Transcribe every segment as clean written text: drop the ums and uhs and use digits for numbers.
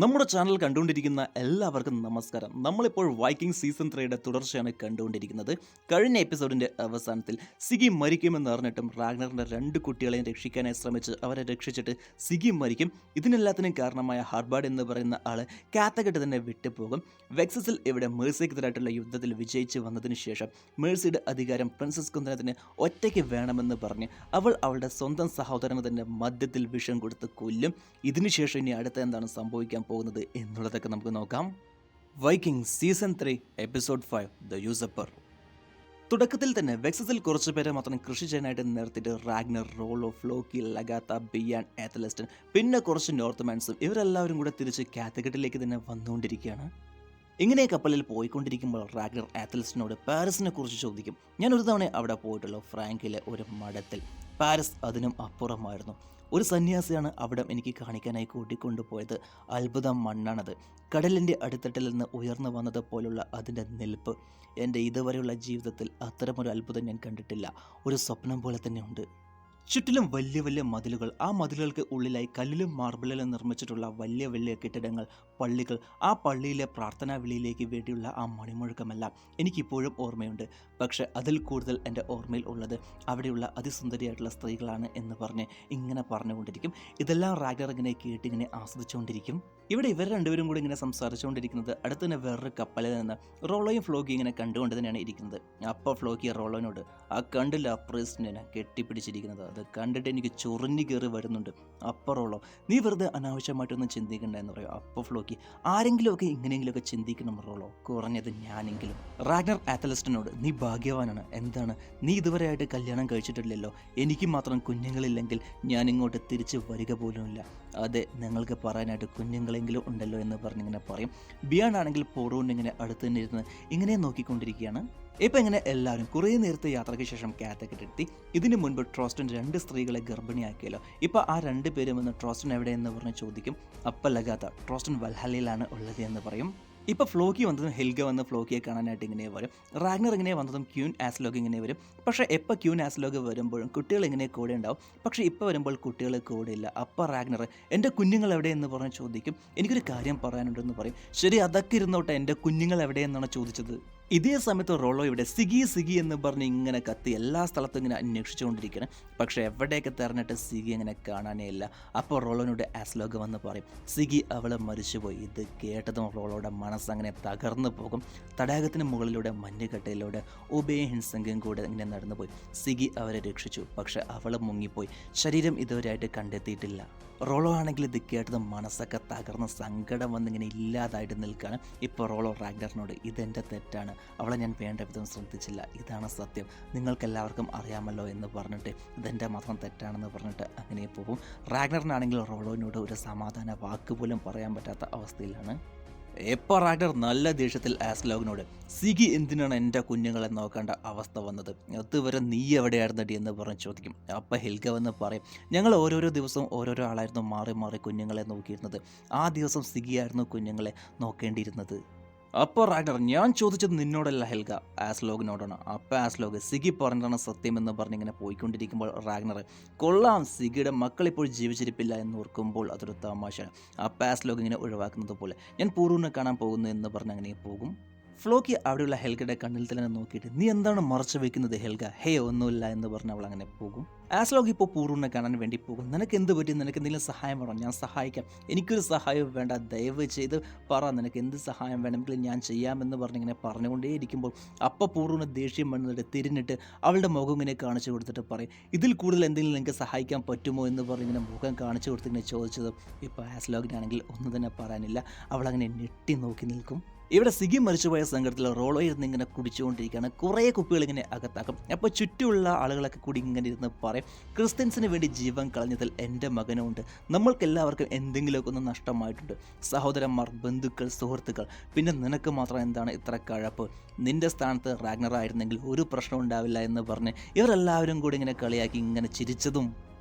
നമ്മുടെ ചാനൽ കണ്ടുകൊണ്ടിരിക്കുന്ന എല്ലാവർക്കും നമസ്കാരം. നമ്മളിപ്പോൾ വൈക്കിംഗ് സീസൺ 3യുടെ തുടർച്ചയാണ് കണ്ടുകൊണ്ടിരിക്കുന്നത്. കഴിഞ്ഞ എപ്പിസോഡിൻ്റെ അവസാനത്തിൽ സിഗി മരിക്കുമെന്ന് അറിഞ്ഞിട്ടും റാഗ്നറിൻ്റെ 2 കുട്ടികളെയും രക്ഷിക്കാനായി ശ്രമിച്ച് അവരെ രക്ഷിച്ചിട്ട് സിഗി മരിക്കും. ഇതിനെല്ലാത്തിനും കാരണമായ ഹാർബാർഡ് എന്ന് പറയുന്ന ആൾ കാത്തകെട്ട് തന്നെ വിട്ടുപോകും. വെക്സസിൽ ഇവിടെ മേഴ്സിക്കെതിരായിട്ടുള്ള യുദ്ധത്തിൽ വിജയിച്ച് വന്നതിന് ശേഷം മേഴ്സിയുടെ അധികാരം പ്രിൻസസ് കുന്തനത്തിന് ഒറ്റയ്ക്ക് വേണമെന്ന് പറഞ്ഞ് അവൾ അവളുടെ സ്വന്തം സഹോദരന് തന്നെ മധ്യത്തിൽ വിഷം കൊടുത്ത് കൊല്ലും. ഇതിനുശേഷം ഇനി അടുത്ത എന്താണ് സംഭവിക്കാൻ പോകുന്നത് എന്നുള്ളതൊക്കെ നമുക്ക് നോക്കാം. Viking season 3 episode 5 the usurper. തുടക്കത്തിൽ തന്നെ വെക്സസിൽ കുറച്ച് പേരെ മാത്രം കൃഷി ചെയ്യാനായിട്ട് നിർത്തിയിട്ട് റാഗ്നർ, റോളോ, ഫ്ലോക്കി, ലഗാത്ത, ബിയാൻ, ഏത്തലസ്റ്റൻ, പിന്നെ കുറച്ച് നോർത്ത് ഇവരെല്ലാവരും കൂടെ തിരിച്ച് കാത്തഗട്ടിലേക്ക് തന്നെ വന്നുകൊണ്ടിരിക്കുകയാണ്. ഇങ്ങനെ കപ്പലിൽ പോയിക്കൊണ്ടിരിക്കുമ്പോൾ റാഗ്നർ ഏത്തലസ്റ്റനോട് പാരീസിനെ കുറിച്ച് ചോദിക്കും. ഞാൻ ഒരു തവണ അവിടെ പോയിട്ടുള്ളൂ, ഫ്രാങ്കിലെ ഒരു മഠത്തിൽ. പാരീസ് അതിനും അപ്പുറമായിരുന്നു. ഒരു സന്യാസിയാണ് അവിടെ എനിക്ക് കാണിക്കാനായി കൂട്ടിക്കൊണ്ടുപോയത്. അത്ഭുതം മണ്ണാണത്. കടലിൻ്റെ അടിത്തട്ടിൽ നിന്ന് ഉയർന്നു വന്നത് പോലുള്ള അതിൻ്റെ നിൽപ്പ്. എൻ്റെ ഇതുവരെയുള്ള ജീവിതത്തിൽ അത്തരമൊരു അത്ഭുതം ഞാൻ കണ്ടിട്ടില്ല. ഒരു സ്വപ്നം പോലെ തന്നെ ഉണ്ട്. ചുറ്റിലും വലിയ വലിയ മതിലുകൾ, ആ മതിലുകൾക്ക് ഉള്ളിലായി കല്ലിലും മാർബിളിലും നിർമ്മിച്ചിട്ടുള്ള വലിയ വലിയ കെട്ടിടങ്ങൾ, പള്ളികൾ. ആ പള്ളിയിലെ പ്രാർത്ഥനാ വിളിയിലേക്ക് വേണ്ടിയുള്ള ആ മണിമുഴക്കമെല്ലാം എനിക്കിപ്പോഴും ഓർമ്മയുണ്ട്. പക്ഷേ അതിൽ കൂടുതൽ എൻ്റെ ഓർമ്മയിൽ ഉള്ളത് അവിടെയുള്ള അതിസുന്ദരിയായിട്ടുള്ള സ്ത്രീകളാണ് എന്ന് പറഞ്ഞ് ഇങ്ങനെ പറഞ്ഞുകൊണ്ടിരിക്കും. ഇതെല്ലാം റാഗ്നർ ഇങ്ങനെ കേട്ടിങ്ങനെ ആസ്വദിച്ചുകൊണ്ടിരിക്കും. ഇവിടെ ഇവർ രണ്ടുപേരും കൂടി ഇങ്ങനെ സംസാരിച്ചുകൊണ്ടിരിക്കുന്നത് അടുത്ത് തന്നെ വേറൊരു കപ്പലിൽ നിന്ന് റോളോയും ഫ്ലോക്കി ഇങ്ങനെ കണ്ടുകൊണ്ട് തന്നെയാണ് ഇരിക്കുന്നത്. അപ്പോൾ ഫ്ലോക്കി റോളോനോട്, ആ കണ്ടില്ല പ്രീസ്റ്റിനെ കെട്ടിപ്പിടിച്ചിരിക്കുന്നത്, അത് കണ്ടിട്ട് എനിക്ക് ചൊറിഞ്ഞു കയറി വരുന്നുണ്ട്. അപ്പോൾ റോളോ, നീ വെറുതെ അനാവശ്യമായിട്ടൊന്നും ചിന്തിക്കണ്ട എന്ന് പറയും. അപ്പോൾ ഫ്ലോക്കി, ആരെങ്കിലുമൊക്കെ ഇങ്ങനെയെങ്കിലുമൊക്കെ ചിന്തിക്കണം റോളോ, കുറഞ്ഞത് ഞാനെങ്കിലും. റാഗ്നർ ഏത്തലസ്റ്റനോട്, നീ ഭാഗ്യവാനാണ്. എന്താണ്, നീ ഇതുവരെയായിട്ട് കല്യാണം കഴിച്ചിട്ടില്ലല്ലോ. എനിക്ക് മാത്രം കുഞ്ഞുങ്ങളില്ലെങ്കിൽ ഞാൻ ഇങ്ങോട്ട് തിരിച്ച് വരിക പോലുമില്ല. അതെ, നിങ്ങൾക്ക് പറയാനായിട്ട് കുഞ്ഞുങ്ങളെങ്കിലും ഉണ്ടല്ലോ എന്ന് പറഞ്ഞിങ്ങനെ പറയും. ബിയാൻ ആണെങ്കിൽ പോറൂണിങ്ങനെ അടുത്ത് തന്നെ ഇരുന്ന് ഇങ്ങനെ നോക്കിക്കൊണ്ടിരിക്കുകയാണ്. ഇപ്പം ഇങ്ങനെ എല്ലാവരും കുറേ നേരത്തെ യാത്രയ്ക്ക് ശേഷം കാത്തക്കെട്ടെത്തി. ഇതിനു മുൻപ് ട്രോസ്റ്റൻ 2 സ്ത്രീകളെ ഗർഭിണിയാക്കിയല്ലോ. ഇപ്പം ആ 2 പേരും വന്ന് ട്രോസ്റ്റൻ എവിടെയെന്ന് പറഞ്ഞ് ചോദിക്കും. അപ്പം ലഗാത്ത, ട്രോസ്റ്റൻ വൽഹല്ലയിലാണ് ഉള്ളത് എന്ന് പറയും. ഇപ്പോൾ ഫ്ലോക്കി വന്നതും ഹെൽഗ വന്ന് ഫ്ലോക്കിയെ കാണാനായിട്ട് ഇങ്ങനെ വരും. റാഗ്നർ ഇങ്ങനെ വന്നതും ക്യൂൻ ആസ്ലോഗ് ഇങ്ങനെ വരും. പക്ഷേ എപ്പോൾ ക്യൂൻ ആസ്ലോഗ് വരുമ്പോഴും കുട്ടികൾ ഇങ്ങനെ കൂടെ ഉണ്ടാവും. പക്ഷേ ഇപ്പോൾ വരുമ്പോൾ കുട്ടികൾ കൂടെ ഇല്ല. അപ്പോൾ റാഗ്നർ, എൻ്റെ കുഞ്ഞുങ്ങൾ എവിടെയെന്ന് പറഞ്ഞ് ചോദിക്കും. എനിക്കൊരു കാര്യം പറയാനുണ്ടെന്ന് പറയും. ശരി, അതൊക്കെ ഇരുന്നോട്ടെ, എൻ്റെ കുഞ്ഞുങ്ങൾ എവിടെയെന്നാണ് ചോദിച്ചത്. ഇതേ സമയത്ത് റോളോ ഇവിടെ സിഗി സിഗി എന്ന് പറഞ്ഞ് ഇങ്ങനെ കത്തി എല്ലാ സ്ഥലത്തും ഇങ്ങനെ അന്വേഷിച്ചുകൊണ്ടിരിക്കുകയാണ്. പക്ഷേ എവിടെയൊക്കെ തെരഞ്ഞിട്ട് സിഗി ഇങ്ങനെ കാണാനേ ഇല്ല. അപ്പോൾ റോളോനോട് ആസ്ലോഗ് വന്ന് പറയും, സിഗി അവളെ മരിച്ചുപോയി. ഇത് കേട്ടതും റോളോയുടെ മനസ്സങ്ങനെ തകർന്നു പോകും. തടാകത്തിന് മുകളിലൂടെ മഞ്ഞുകട്ടയിലൂടെ ഉബയും ഹിൻസംഗും കൂടെ ഇങ്ങനെ നടന്നുപോയി. സിഗി അവരെ രക്ഷിച്ചു, പക്ഷെ അവൾ മുങ്ങിപ്പോയി. ശരീരം ഇതുവരെയായിട്ട് കണ്ടെത്തിയിട്ടില്ല. റോളോ ആണെങ്കിൽ ഇത് കേട്ടതും മനസ്സൊക്കെ തകർന്ന് സങ്കടം വന്നിങ്ങനെ ഇല്ലാതായിട്ട് നിൽക്കുകയാണ്. ഇപ്പോൾ റോളോ റാഗ്നറിനോട്, ഇതെൻ്റെ തെറ്റാണ്, അവളെ ഞാൻ വേണ്ട വിധം ശ്രദ്ധിച്ചില്ല, ഇതാണ് സത്യം, നിങ്ങൾക്കെല്ലാവർക്കും അറിയാമല്ലോ എന്ന് പറഞ്ഞിട്ട് ഇതെൻ്റെ മാത്രം തെറ്റാണെന്ന് പറഞ്ഞിട്ട് അങ്ങനെ പോകും. റാഗ്നറിനാണെങ്കിൽ റോളോനോട് ഒരു സമാധാന വാക്ക് പോലും പറയാൻ പറ്റാത്ത അവസ്ഥയിലാണ്. എപ്പോൾ റാഗ്നർ നല്ല ദേഷ്യത്തിൽ ആസ്ലോഗിനോട്, സിഗി എന്തിനാണ് എൻ്റെ കുഞ്ഞുങ്ങളെ നോക്കേണ്ട അവസ്ഥ വന്നത്, അതുവരെ നീ എവിടെയായിരുന്നടി എന്ന് പറഞ്ഞ് ചോദിക്കും. അപ്പം ഹെൽഗ വന്ന് പറയും, ഞങ്ങൾ ഓരോരോ ദിവസവും ഓരോരോ ആളായിരുന്നു മാറി മാറി കുഞ്ഞുങ്ങളെ നോക്കിയിരുന്നത്. ആ ദിവസം സിഗിയായിരുന്നു കുഞ്ഞുങ്ങളെ നോക്കേണ്ടിയിരുന്നത്. അപ്പോൾ റാഗ്നർ, ഞാൻ ചോദിച്ചത് നിന്നോടല്ല ഹെൽഗ, ആസ്ലോഗിനോടാണ്. അപ്പോൾ ആസ്ലോഗ്, സിഗി പറഞ്ഞതാണ് സത്യമെന്ന് പറഞ്ഞിങ്ങനെ പോയിക്കൊണ്ടിരിക്കുമ്പോൾ റാഗ്നർ, കൊള്ളാം, സിഗിയുടെ മക്കളിപ്പോൾ ജീവിച്ചിരിപ്പില്ല എന്ന് ഓർക്കുമ്പോൾ അതൊരു തമാശ. അപ്പോൾ ആസ്ലോഗ് ഇങ്ങനെ ഒഴിവാക്കുന്നത് പോലെ, ഞാൻ പൂർവ്വനെ കാണാൻ പോകുന്നു എന്ന് പറഞ്ഞ് അങ്ങനെ പോകും. ഫ്ലോക്കി അവിടെയുള്ള ഹെൽഗയുടെ കണ്ണിൽ തന്നെ നോക്കിയിട്ട്, നീ എന്താണ് മറച്ചു വെക്കുന്നത് ഹെൽഗ, ഹേ ഒന്നുമില്ല എന്ന് പറഞ്ഞ് അവൾ അങ്ങനെ പോകും. ആസ്ലോഗ് ഇപ്പോൾ പൂർവ്വനെ കാണാൻ വേണ്ടി പോകും. നിനക്ക് എന്ത് പറ്റി, നിനക്ക് എന്തെങ്കിലും സഹായം വേണം, ഞാൻ സഹായിക്കാം. എനിക്കൊരു സഹായവും വേണ്ട, ദയവ് ചെയ്ത് പറ, നിനക്ക് എന്ത് സഹായം വേണമെങ്കിലും ഞാൻ ചെയ്യാമെന്ന് പറഞ്ഞിങ്ങനെ പറഞ്ഞുകൊണ്ടേയിരിക്കുമ്പോൾ അപ്പോൾ പൂർവ്വന് ദേഷ്യം വന്നിട്ട് തിരിഞ്ഞിട്ട് അവളുടെ മുഖം ഇങ്ങനെ കാണിച്ചു കൊടുത്തിട്ട് പറയും, ഇതിൽ കൂടുതൽ എന്തെങ്കിലും നിങ്ങൾക്ക് സഹായിക്കാൻ പറ്റുമോ എന്ന് പറഞ്ഞിങ്ങനെ മുഖം കാണിച്ചു കൊടുത്തിങ്ങനെ ചോദിച്ചത്. ഇപ്പോൾ ആസ്ലോഗിനാണെങ്കിൽ ഒന്നും തന്നെ പറയാനില്ല. അവളങ്ങനെ ഞെട്ടി നോക്കി നിൽക്കും. ഇവിടെ സിഗി മരിച്ചുപോയ സങ്കടത്തിൽ റോളോ ഇരുന്ന് ഇങ്ങനെ കുടിച്ചുകൊണ്ടിരിക്കുകയാണ്. കുറേ കുപ്പികൾ ഇങ്ങനെ അകത്താക്കും. അപ്പോൾ ചുറ്റുമുള്ള ആളുകളൊക്കെ കൂടി ഇങ്ങനെ ഇരുന്ന് പറയും, ക്രിസ്ത്യൻസിന് വേണ്ടി ജീവൻ കളഞ്ഞതിൽ എൻ്റെ മകനുമുണ്ട്. നമ്മൾക്കെല്ലാവർക്കും എന്തെങ്കിലുമൊക്കെ ഒന്ന് നഷ്ടമായിട്ടുണ്ട്. സഹോദരന്മാർ, ബന്ധുക്കൾ, സുഹൃത്തുക്കൾ, പിന്നെ നിനക്ക് മാത്രം എന്താണ് ഇത്ര കഴപ്പ്, നിൻ്റെ സ്ഥാനത്ത് റാഗ്നർ ആയിരുന്നെങ്കിൽ ഒരു പ്രശ്നം ഉണ്ടാവില്ല എന്ന് പറഞ്ഞ് ഇവരെല്ലാവരും കൂടി ഇങ്ങനെ കളിയാക്കി ഇങ്ങനെ ചിരിച്ചതും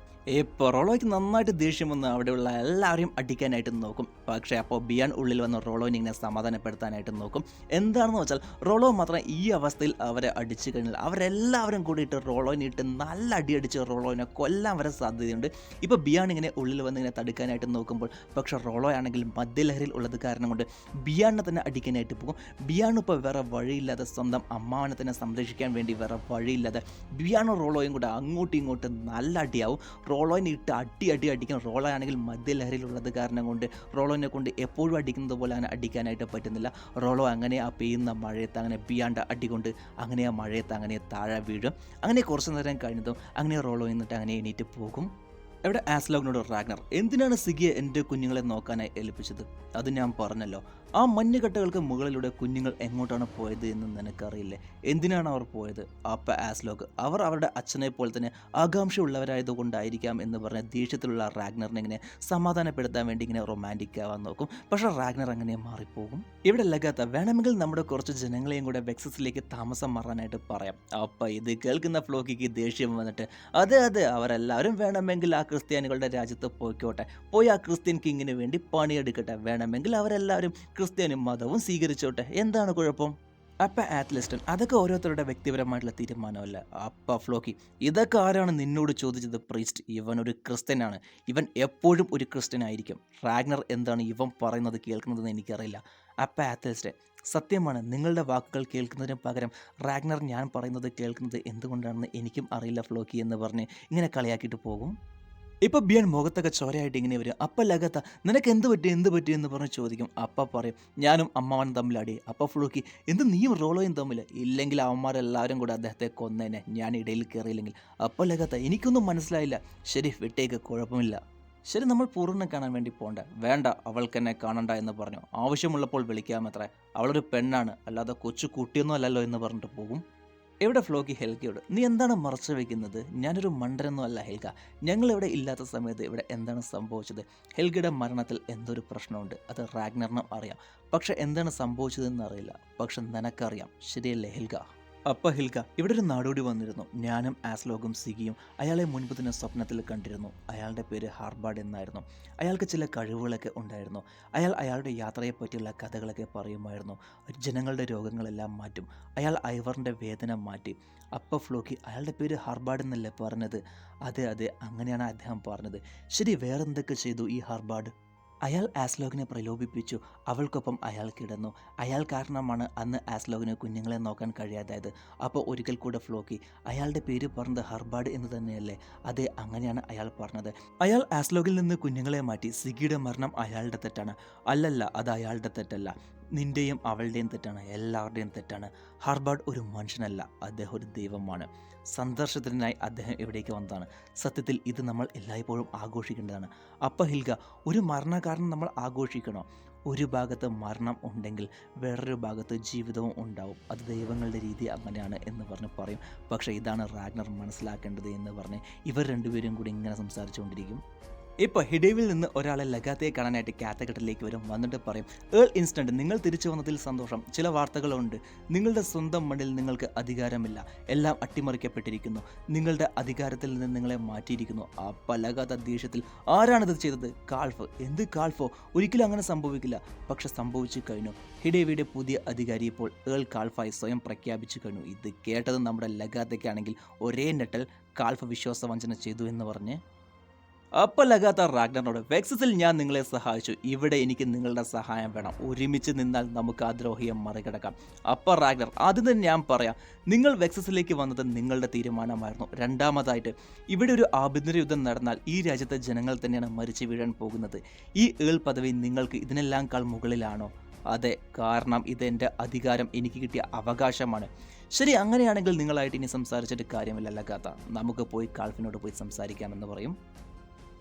ഇപ്പോൾ റോളോയ്ക്ക് നന്നായിട്ട് ദേഷ്യം വന്ന് അവിടെയുള്ള എല്ലാവരെയും അടിക്കാനായിട്ട് നോക്കും. പക്ഷേ അപ്പോൾ ബിയാൻ ഉള്ളിൽ വന്ന് റോളോനെ ഇങ്ങനെ സമാധാനപ്പെടുത്താനായിട്ട് നോക്കും. എന്താണെന്ന് വെച്ചാൽ റോളോ മാത്രം ഈ അവസ്ഥയിൽ അവരെ അടിച്ചു കഴിഞ്ഞാൽ അവരെല്ലാവരും കൂടിയിട്ട് റോളോനെ ഇട്ട് നല്ല അടിയടിച്ച് റോളോനെ കൊല്ലാൻ വരെ സാധ്യതയുണ്ട്. ഇപ്പോൾ ബിയാൻ ഇങ്ങനെ ഉള്ളിൽ വന്ന് ഇങ്ങനെ തടുക്കാനായിട്ട് നോക്കുമ്പോൾ പക്ഷേ റോളോ ആണെങ്കിൽ മദ്യലഹരിയിൽ ഉള്ളത് കാരണം കൊണ്ട് ബിയാണിനെ തന്നെ അടിക്കാനായിട്ട് പോകും. ബിയാൻ ഇപ്പോൾ വേറെ വഴിയില്ലാതെ സ്വന്തം അമ്മാവനെ തന്നെ സംരക്ഷിക്കാൻ വേണ്ടി വേറെ വഴിയില്ലാതെ ബിയാനും റോളോയും കൂടെ അങ്ങോട്ടും ഇങ്ങോട്ടും നല്ല അടിയാവും. റോളോനെ ഇട്ട് അടിക്കണം. റോളോ ആണെങ്കിൽ മദ്യലഹരിയിലുള്ളത് കാരണം കൊണ്ട് റോളോനെ കൊണ്ട് എപ്പോഴും അടിക്കുന്നത് പോലെ അങ്ങനെ അടിക്കാനായിട്ട് പറ്റുന്നില്ല. റോളോ അങ്ങനെ ആ പെയ്യുന്ന മഴയത്ത് അങ്ങനെ ബിയാണ്ട് അടികൊണ്ട് അങ്ങനെ ആ മഴയത്ത് അങ്ങനെ താഴെ വീഴും. അങ്ങനെ കുറച്ച് നേരം കഴിഞ്ഞതും അങ്ങനെ റോളോ എന്നിട്ട് അങ്ങനെ എണീറ്റ് പോകും. എവിടെ ആസ്ലോഗിനോട് റാഗ്നർ എന്തിനാണ് സിഗിയെ എൻ്റെ കുഞ്ഞുങ്ങളെ നോക്കാനായി ഏൽപ്പിച്ചത്? അത് ഞാൻ പറഞ്ഞല്ലോ, ആ മഞ്ഞുകട്ടകൾക്ക് മുകളിലൂടെ കുഞ്ഞുങ്ങൾ എങ്ങോട്ടാണ് പോയത് എന്ന് നിനക്കറിയില്ലേ? എന്തിനാണ് അവർ പോയത്? അപ്പ ആസ്ലോഗ് അവർ അവരുടെ അച്ഛനെ പോലെ തന്നെ ആകാംക്ഷയുള്ളവരായതുകൊണ്ടായിരിക്കാം എന്ന് പറഞ്ഞ ദേഷ്യത്തിലുള്ള റാഗ്നറിനെ ഇങ്ങനെ സമാധാനപ്പെടുത്താൻ വേണ്ടി ഇങ്ങനെ റൊമാൻറ്റിക് ആവാൻ നോക്കും. പക്ഷേ റാഗ്നർ അങ്ങനെ മാറിപ്പോകും. ഇവിടെ ലഗാത്ത വേണമെങ്കിൽ നമ്മുടെ കുറച്ച് ജനങ്ങളെയും കൂടെ വെക്സസിലേക്ക് താമസം മാറാനായിട്ട് പറയാം. അപ്പം ഇത് കേൾക്കുന്ന ഫ്ലോക്കിക്ക് ദേഷ്യം വന്നിട്ട് അതെ അവരെല്ലാവരും വേണമെങ്കിൽ ആ ക്രിസ്ത്യാനികളുടെ രാജ്യത്ത് പോയിക്കോട്ടെ, പോയി ആ ക്രിസ്ത്യൻ കിങ്ങിന് വേണ്ടി പണിയെടുക്കട്ടെ, വേണമെങ്കിൽ അവരെല്ലാവരും ക്രിസ്ത്യാനി മതവും സ്വീകരിച്ചോട്ടെ, എന്താണ് കുഴപ്പം? അപ്പ ആത്ലിസ്റ്റൻ അതൊക്കെ ഓരോരുത്തരുടെ വ്യക്തിപരമായിട്ടുള്ള തീരുമാനമല്ല. അപ്പ ഫ്ലോക്കി ഇതൊക്കെ ആരാണ് നിന്നോട് ചോദിച്ചത്? പ്രീസ്റ്റ് ഇവൻ ഒരു ക്രിസ്ത്യനാണ്, ഇവൻ എപ്പോഴും ഒരു ക്രിസ്ത്യൻ ആയിരിക്കും. റാഗ്നർ എന്താണ് ഇവൻ പറയുന്നത് കേൾക്കുന്നതെന്ന് എനിക്കറിയില്ല. അപ്പ ആത്ലിസ്റ്റൻ സത്യമാണ്, നിങ്ങളുടെ വാക്കുകൾ കേൾക്കുന്നതിന് പകരം റാഗ്നർ ഞാൻ പറയുന്നത് കേൾക്കുന്നത് എന്തുകൊണ്ടാണെന്ന് എനിക്കും അറിയില്ല ഫ്ലോക്കി എന്ന് പറഞ്ഞ് ഇങ്ങനെ കളിയാക്കിയിട്ട് പോകും. ഇപ്പോൾ ബിയാൻ മുഖത്തൊക്കെ ചോരയായിട്ട് ഇങ്ങനെ വരും. അപ്പം ലഗത്ത നിനക്ക് എന്ത് പറ്റി എന്ന് പറഞ്ഞ് ചോദിക്കും. അപ്പം പറയും ഞാനും അമ്മാവനും തമ്മിലടി. അപ്പം ഫ്ലൂക്കി എന്ത് നീയും റോളോയും തമ്മിൽ? ഇല്ലെങ്കിൽ അവന്മാരെല്ലാവരും കൂടെ അദ്ദേഹത്തെ കൊന്നേനെ ഞാൻ ഇടയിൽ കയറിയില്ലെങ്കിൽ. അപ്പം ലഗത്ത എനിക്കൊന്നും മനസ്സിലായില്ല. ശരി വിട്ടേക്ക്, കുഴപ്പമില്ല. ശരി നമ്മൾ പൂർണ്ണ കാണാൻ വേണ്ടി പോകണ്ട. വേണ്ട, അവൾക്ക് എന്നെ കാണണ്ട എന്ന് പറഞ്ഞു. ആവശ്യമുള്ളപ്പോൾ വിളിക്കാമത്രേ. അവളൊരു പെണ്ണാണ്, അല്ലാതെ കൊച്ചു കുട്ടിയൊന്നും അല്ലല്ലോ എന്ന് പറഞ്ഞിട്ട് പോകും. എവിടെ ഫ്ലോക്കി ഹെൽഗയോട് നീ എന്താണ് മറച്ചു വയ്ക്കുന്നത്? ഞാനൊരു മണ്ടനൊന്നും അല്ല ഹെൽഗ. ഞങ്ങളിവിടെ ഇല്ലാത്ത സമയത്ത് ഇവിടെ എന്താണ് സംഭവിച്ചത്? ഹെൽഗയുടെ മരണത്തിൽ എന്തൊരു പ്രശ്നമുണ്ട്, അത് റാഗ്നറിനും അറിയാം. പക്ഷെ എന്താണ് സംഭവിച്ചതെന്ന് അറിയില്ല. പക്ഷെ നിനക്കറിയാം, ശരിയല്ലേ ഹെൽഗ? അപ്പം ഹിൽക ഇവിടെ ഒരു നാടോടി വന്നിരുന്നു. ഞാനും ആസ്ലോഗും സിഗിയും അയാളെ മുൻപ് തന്നെ സ്വപ്നത്തിൽ കണ്ടിരുന്നു. അയാളുടെ പേര് ഹാർബാഡ് എന്നായിരുന്നു. അയാൾക്ക് ചില കഴിവുകളൊക്കെ ഉണ്ടായിരുന്നു. അയാളുടെ യാത്രയെ പറ്റിയുള്ള കഥകളൊക്കെ പറയുമായിരുന്നു. ജനങ്ങളുടെ രോഗങ്ങളെല്ലാം മാറ്റും. അയാൾ ഐവറിൻ്റെ വേദന മാറ്റി. അപ്പം ഫ്ലോക്കി അയാളുടെ പേര് ഹാർബാഡ് എന്നല്ലേ പറഞ്ഞത്? അതെ അങ്ങനെയാണ് അദ്ദേഹം പറഞ്ഞത്. ശരി, വേറെന്തൊക്കെ ചെയ്തു ഈ ഹാർബാഡ്? അയാൾ ആസ്ലോഗിനെ പ്രലോഭിപ്പിച്ചു. അവൾക്കൊപ്പം അയാൾ കിടന്നു. അയാൾ കാരണമാണ് അന്ന് ആസ്ലോഗിന് കുഞ്ഞുങ്ങളെ നോക്കാൻ കഴിയാതായത്. അപ്പോൾ ഒരിക്കൽ കൂടെ ഫ്ലോക്കി അയാളുടെ പേര് പറഞ്ഞത് ഹർബാഡ് എന്ന് തന്നെയല്ലേ? അതെ, അങ്ങനെയാണ് അയാൾ പറഞ്ഞത്. അയാൾ ആസ്ലോഗിൽ നിന്ന് കുഞ്ഞുങ്ങളെ മാറ്റി. സിഗിയുടെ മരണം അയാളുടെ തെറ്റാണ്. അല്ലല്ല, അത് അയാളുടെ തെറ്റല്ല. നിൻ്റെയും അവളുടെയും തെറ്റാണ്, എല്ലാവരുടെയും തെറ്റാണ്. ഹർബാഡ് ഒരു മനുഷ്യനല്ല, അദ്ദേഹം ഒരു ദൈവമാണ്. സന്ദർശനത്തിനായി അദ്ദേഹം ഇവിടേക്ക് വന്നതാണ്. സത്യത്തിൽ ഇത് നമ്മൾ എല്ലായ്പ്പോഴും ആഘോഷിക്കേണ്ടതാണ്. അപ്പം ഹിൽഗ, ഒരു മരണകാരണം നമ്മൾ ആഘോഷിക്കണോ? ഒരു ഭാഗത്ത് മരണം ഉണ്ടെങ്കിൽ വേറൊരു ഭാഗത്ത് ജീവിതവും ഉണ്ടാവും. അത് ദൈവങ്ങളുടെ രീതി അങ്ങനെയാണ് എന്ന് പറഞ്ഞ് പറയും. പക്ഷേ ഇതാണ് റാഗ്നർ മനസ്സിലാക്കേണ്ടത് എന്ന് പറഞ്ഞ് ഇവർ രണ്ടുപേരും കൂടി ഇങ്ങനെ സംസാരിച്ചുകൊണ്ടിരിക്കും. ഇപ്പോൾ ഹിഡേവിൽ നിന്ന് ഒരാളെ ലഗാത്തയെ കാണാനായിട്ട് കാത്തഘട്ടത്തിലേക്ക് വരും. വന്നിട്ട് പറയും, ഇൻസ്റ്റന്റ് നിങ്ങൾ തിരിച്ചു വന്നതിൽ സന്തോഷം. ചില വാർത്തകളുണ്ട്. നിങ്ങളുടെ സ്വന്തം മണ്ണിൽ നിങ്ങൾക്ക് അധികാരമില്ല, എല്ലാം അട്ടിമറിക്കപ്പെട്ടിരിക്കുന്നു. നിങ്ങളുടെ അധികാരത്തിൽ നിന്ന് നിങ്ങളെ മാറ്റിയിരിക്കുന്നു. അപ്പോൾ ലഗാത്ത ദേഷ്യത്തിൽ ആരാണിത് ചെയ്തത്? കാൾഫ്. എന്ത് കാൾഫോ? ഒരിക്കലും അങ്ങനെ സംഭവിക്കില്ല. പക്ഷെ സംഭവിച്ചു കഴിഞ്ഞു. ഹിഡേവിയുടെ പുതിയ അധികാരി ഇപ്പോൾ കാൾഫായി സ്വയം പ്രഖ്യാപിച്ചു കഴിഞ്ഞു. ഇത് കേട്ടത് നമ്മുടെ ലഗാത്തയ്ക്കാണെങ്കിൽ ഒരേ നെട്ടൽ കാൾഫ് വിശ്വാസവഞ്ചന ചെയ്തു എന്ന് പറഞ്ഞ്. അപ്പോൾ ലഗാത്ത റാഗ്നറിനോട് വെക്സസിൽ ഞാൻ നിങ്ങളെ സഹായിച്ചു, ഇവിടെ എനിക്ക് നിങ്ങളുടെ സഹായം വേണം. ഒരുമിച്ച് നിന്നാൽ നമുക്ക് ആ ദ്രോഹിയെ മറികടക്കാം. അപ്പോൾ റാഗ്നർ, ആദ്യം തന്നെ ഞാൻ പറയാം, നിങ്ങൾ വെക്സസിലേക്ക് വന്നത് നിങ്ങളുടെ തീരുമാനമായിരുന്നു. രണ്ടാമതായിട്ട് ഇവിടെ ഒരു ആഭ്യന്തര യുദ്ധം നടന്നാൽ ഈ രാജ്യത്തെ ജനങ്ങൾ തന്നെയാണ് മരിച്ചു വീഴാൻ പോകുന്നത്. ഈ പദവി നിങ്ങൾക്ക് ഇതിനെല്ലാംക്കാൾ മുകളിലാണോ? അതെ, കാരണം ഇതെൻ്റെ അധികാരം, എനിക്ക് കിട്ടിയ അവകാശമാണ്. ശരി, അങ്ങനെയാണെങ്കിൽ നിങ്ങളായിട്ട് ഇനി സംസാരിച്ചിട്ട് കാര്യമില്ല ലഗാത്ത. നമുക്ക് പോയി കാൾഫിനോട് പോയി സംസാരിക്കാമെന്ന് പറയും.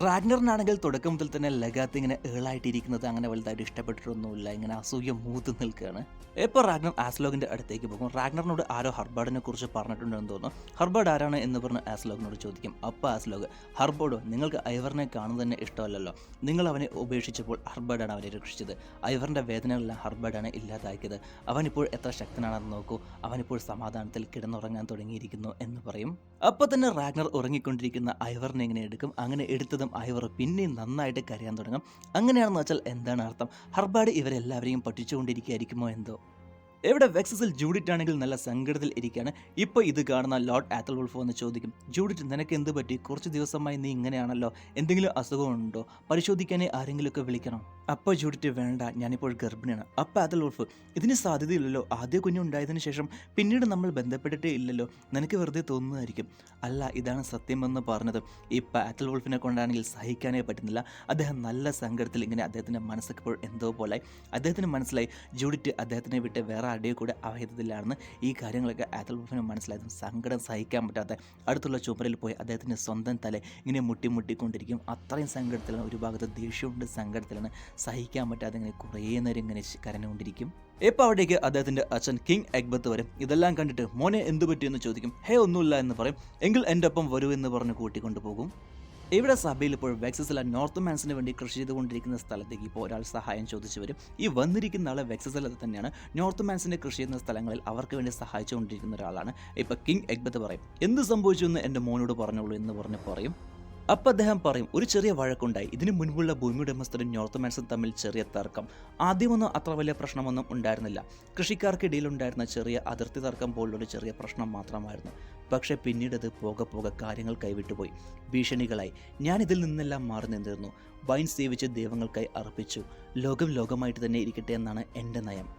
റാഗ്നറിനാണെങ്കിൽ തുടക്കം മുതൽ തന്നെ ലഗാത്ത് ഇങ്ങനെ ഏളായിട്ടിരിക്കുന്നത് അങ്ങനെ വലുതായിട്ട് ഇഷ്ടപ്പെട്ടിട്ടൊന്നുമില്ല. ഇങ്ങനെ അസൂയ മൂത്ത് നിൽക്കുകയാണ്. ഇപ്പോൾ റാഗ്നർ ആസ്ലോഗിന്റെ അടുത്തേക്ക് പോകും. റാഗ്നറിനോട് ആരോ ഹർബാർഡിനെ കുറിച്ച് പറഞ്ഞിട്ടുണ്ടെന്ന് തോന്നുന്നു. ഹർബാർഡ് ആരാണ് എന്ന് പറഞ്ഞ് ആസ്ലോഗിനോട് ചോദിക്കും. അപ്പോൾ ആസ്ലോഗ്, ഹർബാർഡോ, നിങ്ങൾക്ക് ഐവറിനെ കാണുന്നത് തന്നെ ഇഷ്ടമല്ലല്ലോ. നിങ്ങൾ അവനെ ഉപേക്ഷിച്ചപ്പോൾ ഹർബാർഡാണ് അവനെ രക്ഷിച്ചത്. ഐവറിന്റെ വേദനകളെല്ലാം ഹർബാർഡാണ് ഇല്ലാതാക്കിയത്. അവനിപ്പോൾ എത്ര ശക്തനാണെന്ന് നോക്കൂ. അവനിപ്പോൾ സമാധാനത്തിൽ കിടന്നുറങ്ങാൻ തുടങ്ങിയിരിക്കുന്നു എന്ന് പറയും. അപ്പോൾ തന്നെ റാഗ്നർ ഉറങ്ങിക്കൊണ്ടിരിക്കുന്ന ഐവറിനെ ഇങ്ങനെ എടുക്കും. അങ്ങനെ എടുത്തതും ഐവർ പിന്നെയും നന്നായിട്ട് കരയാൻ തുടങ്ങും. അങ്ങനെയാണെന്ന് വെച്ചാൽ എന്താണ് അർത്ഥം? ഹർബാർഡ് ഇവരെല്ലാവരെയും പഠിച്ചുകൊണ്ടിരിക്കുകയായിരിക്കുമോ എന്തോ. ഇവിടെ വെക്സസിൽ ജൂഡിറ്റ് ആണെങ്കിൽ നല്ല സങ്കടത്തിൽ ഇരിക്കുകയാണ്. ഇപ്പോൾ ഇത് കാണുന്ന ലോർഡ് ആത്തൽവുൾഫ് വന്ന് ചോദിക്കും, ജൂഡിറ്റ്, നിനക്ക് എന്ത് പറ്റി? കുറച്ച് ദിവസമായി നീ ഇങ്ങനെയാണല്ലോ. എന്തെങ്കിലും അസുഖമുണ്ടോ? പരിശോധിക്കാനേ ആരെങ്കിലുമൊക്കെ വിളിക്കണം. അപ്പോൾ ജൂഡിറ്റ്, വേണ്ട, ഞാനിപ്പോൾ ഗർഭിണിയാണ്. അപ്പോൾ ആത്തൽവുൾഫ്, ഇതിന് സാധ്യതയില്ലല്ലോ. ആദ്യ കുഞ്ഞുണ്ടായതിനു ശേഷം പിന്നീട് നമ്മൾ ബന്ധപ്പെട്ടിട്ടേ ഇല്ലല്ലോ. നിനക്ക് വെറുതെ തോന്നുന്നതായിരിക്കും. അല്ല, ഇതാണ് സത്യമെന്ന് പറഞ്ഞത്. ഇപ്പോൾ ആത്തൽവുൾഫിനെ കൊണ്ടാണെങ്കിൽ സഹിക്കാനേ പറ്റുന്നില്ല. അദ്ദേഹം നല്ല സങ്കടത്തിൽ ഇങ്ങനെ അദ്ദേഹത്തിൻ്റെ മനസ്സൊക്കെ എന്തോ പോലെ. അദ്ദേഹത്തിന് മനസ്സിലായി ജൂഡിറ്റ് അദ്ദേഹത്തിനെ വിട്ട് വേറെ ആരുടെയോ കൂടെ അവഹിതത്തിലാണെന്ന്. ഈ കാര്യങ്ങളൊക്കെ ആത്തൽവുൾഫിന് മനസ്സിലായതും സങ്കടം സഹിക്കാൻ പറ്റാത്ത അടുത്തുള്ള ചുമരിൽ പോയി അദ്ദേഹത്തിൻ്റെ സ്വന്തം തല ഇങ്ങനെ മുട്ടിക്കൊണ്ടിരിക്കും. അത്രയും സങ്കടത്തിലാണ്, ഒരു ഭാഗത്ത് ദേഷ്യമുണ്ട്, സങ്കടത്തിലാണ്, സഹിക്കാൻ പറ്റാതെ ഇങ്ങനെ കുറേ നേരം ഇങ്ങനെ കരഞ്ഞുകൊണ്ടിരിക്കും. ഇപ്പോൾ അവിടേക്ക് അദ്ദേഹത്തിൻ്റെ അച്ഛൻ കിങ് എഗ്ബത്ത് വരും. ഇതെല്ലാം കണ്ടിട്ട് മോനെ എന്തു പറ്റിയെന്ന് ചോദിക്കും. ഹേ, ഒന്നുമില്ല എന്ന് പറയും. എങ്കിൽ എൻ്റെ ഒപ്പം വരൂ എന്ന് പറഞ്ഞ് കൂട്ടിക്കൊണ്ടു പോകും. ഇവിടെ സഭയിൽ ഇപ്പോൾ വെക്സസിലെ നോർത്ത് മാൻസിന് വേണ്ടി കൃഷി ചെയ്തുകൊണ്ടിരിക്കുന്ന സ്ഥലത്തേക്ക് ഇപ്പോൾ ഒരാൾ സഹായം ചോദിച്ചു വരും. ഈ വന്നിരിക്കുന്ന ആൾ വെക്സസിൽ തന്നെയാണ്. നോർത്ത് മാൻസിൻ്റെ കൃഷി ചെയ്യുന്ന സ്ഥലങ്ങളിൽ അവർക്ക് വേണ്ടി സഹായിച്ചുകൊണ്ടിരിക്കുന്ന ഒരാളാണ്. ഇപ്പോൾ കിങ് എഗ്ബത്ത് പറയും, എന്ത് സംഭവിച്ചു എന്ന് എൻ്റെ മോനോട് പറഞ്ഞോളൂ എന്ന് പറയും. അപ്പം അദ്ദേഹം പറയും, ഒരു ചെറിയ വഴക്കുണ്ടായി. ഇതിനു മുൻപുള്ള ഭൂമി ഉടമസ്ഥരും നോർത്ത് മാൻസും തമ്മിൽ ചെറിയ തർക്കം. ആദ്യമൊന്നും അത്ര വലിയ പ്രശ്നമൊന്നും ഉണ്ടായിരുന്നില്ല. കൃഷിക്കാർക്കിടയിലുണ്ടായിരുന്ന ചെറിയ അതിർത്തി തർക്കം പോലുള്ളൊരു ചെറിയ പ്രശ്നം മാത്രമായിരുന്നു. പക്ഷേ പിന്നീട് അത് പോകെ കാര്യങ്ങൾ കൈവിട്ടുപോയി. ഭീഷണികളായി. ഞാനിതിൽ നിന്നെല്ലാം മാറി നിന്നിരുന്നു. വൈൻ സേവിച്ച് ദൈവങ്ങൾക്കായി അർപ്പിച്ചു. ലോകമായിട്ട് തന്നെ ഇരിക്കട്ടെ എന്നാണ് എൻ്റെ നയം.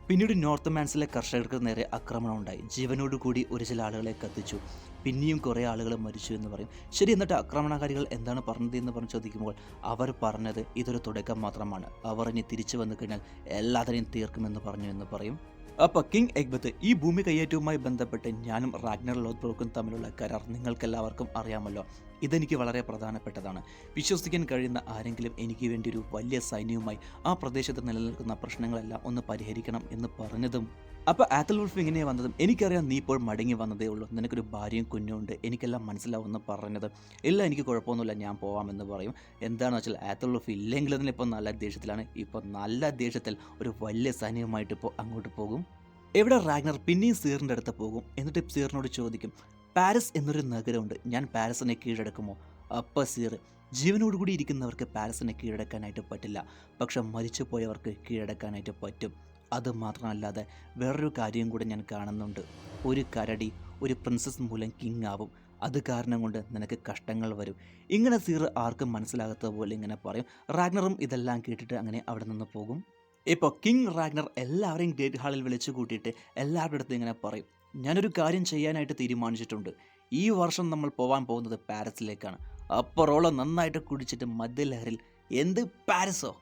പിന്നീട് നോർത്ത് മാൻസിലെ കർഷകർക്ക് നേരെ ആക്രമണം ഉണ്ടായി. ജീവനോടുകൂടി ഒരു ചില ആളുകളെ കത്തിച്ചു. പിന്നെയും കുറേ ആളുകൾ മരിച്ചു എന്ന് പറയും. ശരി, എന്നിട്ട് ആക്രമണകാരികൾ എന്താണ് പറഞ്ഞത് എന്ന് പറഞ്ഞ് ചോദിക്കുമ്പോൾ അവർ പറഞ്ഞത് ഇതൊരു തുടക്കം മാത്രമാണ്. അവർ ഇനി തിരിച്ചു വന്നു കഴിഞ്ഞാൽ എല്ലാത്തിനെയും തീർക്കുമെന്ന് പറഞ്ഞു എന്ന് പറയും. അപ്പോൾ കിങ് എഗ്ബത്ത്, ഈ ഭൂമി കയ്യേറ്റവുമായി ബന്ധപ്പെട്ട് ഞാനും റാഗ്നർ ലോത്ത്ബ്രോക്കും തമ്മിലുള്ള കരാർ നിങ്ങൾക്കെല്ലാവർക്കും അറിയാമല്ലോ. ഇതെനിക്ക് വളരെ പ്രധാനപ്പെട്ടതാണ്. വിശ്വസിക്കാൻ കഴിയുന്ന ആരെങ്കിലും എനിക്ക് വേണ്ടി ഒരു വലിയ സൈന്യവുമായി ആ പ്രദേശത്ത് നിലനിൽക്കുന്ന പ്രശ്നങ്ങളെല്ലാം ഒന്ന് പരിഹരിക്കണം എന്ന് പറഞ്ഞതും അപ്പോൾ ആത്തൽവുൾഫ് ഇങ്ങനെ വന്നതും, എനിക്കറിയാം നീ ഇപ്പോൾ മടങ്ങി വന്നതേ ഉള്ളൂ, നിനക്കൊരു ഭാര്യയും കുഞ്ഞുണ്ട്, എനിക്കെല്ലാം മനസ്സിലാവുമെന്ന് പറഞ്ഞത്. ഇല്ല, എനിക്ക് കുഴപ്പമൊന്നുമില്ല, ഞാൻ പോവാമെന്ന് പറയും. എന്താണെന്ന് വെച്ചാൽ ആത്തൽവുൾഫ് ഇല്ലെങ്കിൽ തന്നെ ഇപ്പോൾ നല്ല ദേഷ്യത്തിലാണ്. ഇപ്പോൾ നല്ല ദേഷ്യത്തിൽ ഒരു വലിയ സൈന്യവുമായിട്ട് ഇപ്പോൾ അങ്ങോട്ട് പോകും. ഇവിടെ റാഗ്നർ പിന്നെയും സീറിൻ്റെ അടുത്ത് പോകും. എന്നിട്ട് സീറിനോട് ചോദിക്കും, പാരീസ് എന്നൊരു നഗരമുണ്ട്, ഞാൻ പാരീസിനെ കീഴടക്കുമോ? അപ്പോൾ സീർ, ജീവനോടുകൂടി ഇരിക്കുന്നവർക്ക് പാരീസിനെ കീഴടക്കാനായിട്ട് പറ്റില്ല, പക്ഷെ മരിച്ചു പോയവർക്ക് കീഴടക്കാനായിട്ട് പറ്റും. അത് മാത്രമല്ലാതെ വേറൊരു കാര്യം കൂടെ ഞാൻ കാണുന്നുണ്ട്. ഒരു കരടി ഒരു പ്രിൻസസ് മൂലം കിങ് ആവും. അത് കാരണം കൊണ്ട് നിനക്ക് കഷ്ടങ്ങൾ വരും. ഇങ്ങനെ സീർ ആർക്കും മനസ്സിലാകാത്ത പോലെ ഇങ്ങനെ പറയും. റാഗ്നറും ഇതെല്ലാം കേട്ടിട്ട് അങ്ങനെ അവിടെ നിന്ന് പോകും. ഇപ്പോൾ കിങ് റാഗ്നർ എല്ലാവരെയും ഗ്രേറ്റ് ഹാളിൽ വിളിച്ചു കൂട്ടിയിട്ട് എല്ലാവരുടെ അടുത്തും ഇങ്ങനെ പറയും, ഞാനൊരു കാര്യം ചെയ്യാനായിട്ട് തീരുമാനിച്ചിട്ടുണ്ട്. ഈ വർഷം നമ്മൾ പോകാൻ പോകുന്നത് പാരീസിലേക്കാണ്. അപ്പോൾ റോളോ നന്നായിട്ട് കുടിച്ചിട്ട് മദ്യലഹരിൽ, എന്ത് പാരീസോ?